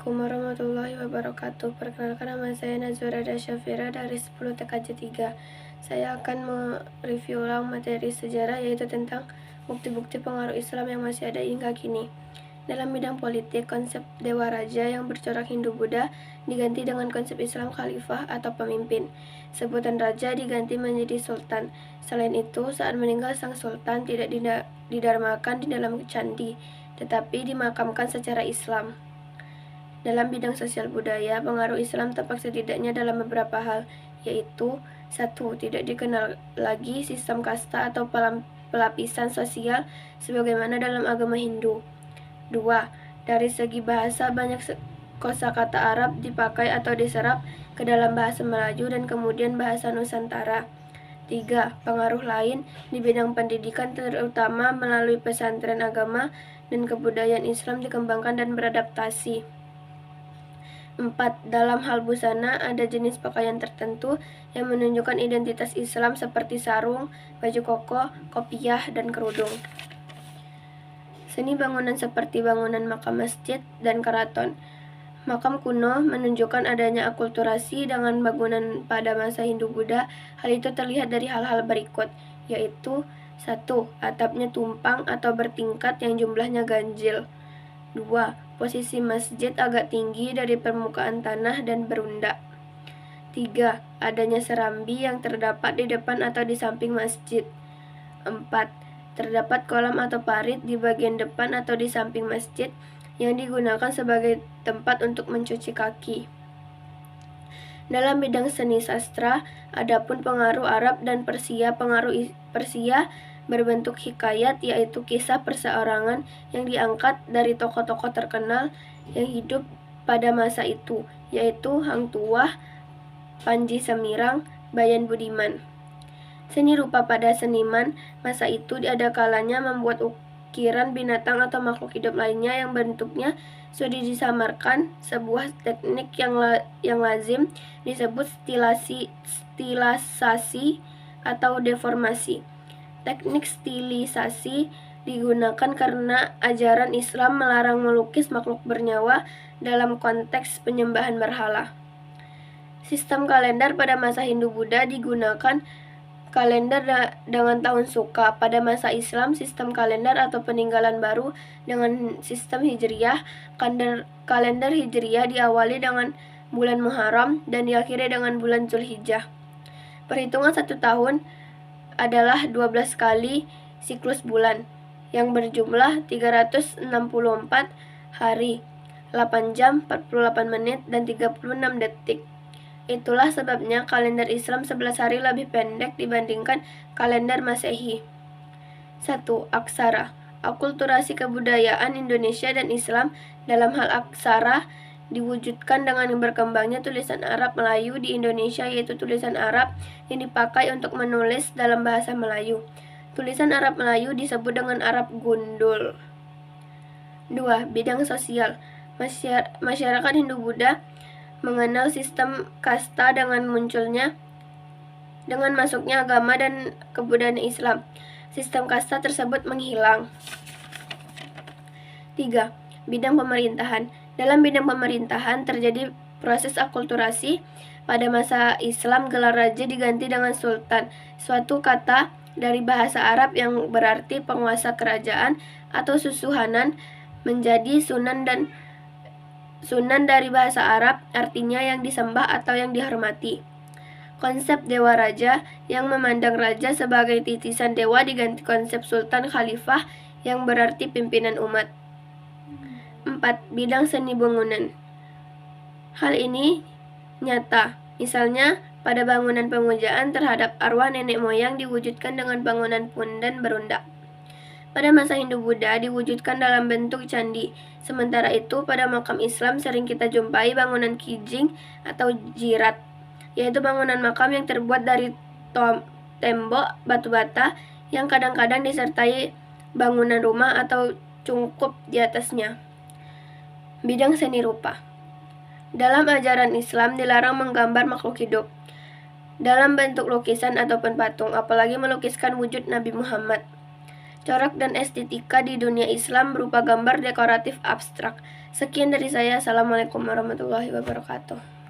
Assalamualaikum warahmatullahi wabarakatuh. Perkenalkan, nama saya Nazura Syafira dari 10 TKJ 3. Saya akan mereview ulang materi sejarah, yaitu tentang bukti-bukti pengaruh Islam yang masih ada hingga kini. Dalam bidang politik, konsep dewa raja yang bercorak Hindu-Buddha diganti dengan konsep Islam khalifah atau pemimpin. Sebutan raja diganti menjadi sultan. Selain itu, saat meninggal sang sultan tidak didarmakan di dalam candi, tetapi dimakamkan secara Islam. Dalam bidang sosial budaya, pengaruh Islam tampak setidaknya dalam beberapa hal, yaitu 1. Tidak dikenal lagi sistem kasta atau pelapisan sosial sebagaimana dalam agama Hindu. 2. Dari segi bahasa, banyak kosakata Arab dipakai atau diserap ke dalam bahasa Melayu dan kemudian bahasa Nusantara. 3. Pengaruh lain di bidang pendidikan, terutama melalui pesantren agama dan kebudayaan Islam dikembangkan dan beradaptasi. 4. Dalam hal busana, ada jenis pakaian tertentu yang menunjukkan identitas Islam seperti sarung, baju koko, kopiah, dan kerudung. Seni bangunan seperti bangunan makam masjid dan keraton. Makam kuno menunjukkan adanya akulturasi dengan bangunan pada masa Hindu-Buddha. Hal itu terlihat dari hal-hal berikut, yaitu 1. Atapnya tumpang atau bertingkat yang jumlahnya ganjil. 2. Posisi masjid agak tinggi dari permukaan tanah dan berundak. 3. Adanya serambi yang terdapat di depan atau di samping masjid. 4. Terdapat kolam atau parit di bagian depan atau di samping masjid yang digunakan sebagai tempat untuk mencuci kaki. Dalam bidang seni sastra, adapun pengaruh Arab dan Persia, pengaruh Persia berbentuk hikayat, yaitu kisah perseorangan yang diangkat dari tokoh-tokoh terkenal yang hidup pada masa itu, yaitu Hang Tuah, Panji Semirang, Bayan Budiman. Seni rupa pada seniman masa itu ada kalanya membuat ukiran binatang atau makhluk hidup lainnya yang bentuknya sudah disamarkan. Sebuah teknik yang lazim disebut stilisasi atau deformasi. Teknik stilisasi digunakan karena ajaran Islam melarang melukis makhluk bernyawa dalam konteks penyembahan berhala. Sistem kalender pada masa Hindu-Buddha digunakan kalender dengan tahun suka. Pada masa Islam, sistem kalender atau peninggalan baru dengan sistem Hijriyah. Kalender Hijriyah diawali dengan bulan Muharram dan diakhiri dengan bulan Zulhijjah. Perhitungan 1 tahun adalah 12 kali siklus bulan yang berjumlah 364 hari, 8 jam, 48 menit, dan 36 detik. Itulah sebabnya kalender Islam 11 hari lebih pendek dibandingkan kalender Masehi. 1. Aksara. Akulturasi kebudayaan Indonesia dan Islam. Dalam hal aksara diwujudkan dengan berkembangnya tulisan Arab Melayu di Indonesia, yaitu tulisan Arab yang dipakai untuk menulis dalam bahasa Melayu. Tulisan Arab Melayu disebut dengan Arab Gundul. 2. Bidang sosial. Masyarakat Hindu-Buddha mengenal sistem kasta dengan masuknya agama dan kebudayaan Islam. Sistem kasta tersebut menghilang. 3. Bidang pemerintahan. Dalam bidang pemerintahan terjadi proses akulturasi. Pada masa Islam, gelar raja diganti dengan sultan, suatu kata dari bahasa Arab yang berarti penguasa kerajaan atau susuhanan, menjadi sunan dari bahasa Arab, artinya yang disembah atau yang dihormati. Konsep dewa raja yang memandang raja sebagai titisan dewa diganti konsep sultan khalifah yang berarti pimpinan umat. 4. Bidang seni bangunan. Hal ini nyata. Misalnya, pada bangunan pemujaan terhadap arwah nenek moyang diwujudkan dengan bangunan pundan berundak. Pada masa Hindu-Buddha diwujudkan dalam bentuk candi. Sementara itu, pada makam Islam sering kita jumpai bangunan kijing atau jirat, yaitu bangunan makam yang terbuat dari tembok batu bata yang kadang-kadang disertai bangunan rumah atau cungkup di atasnya. Bidang seni rupa. Dalam ajaran Islam dilarang menggambar makhluk hidup dalam bentuk lukisan ataupun patung, apalagi melukiskan wujud Nabi Muhammad. Corak dan estetika di dunia Islam berupa gambar dekoratif abstrak. Sekian dari saya. Assalamualaikum warahmatullahi wabarakatuh.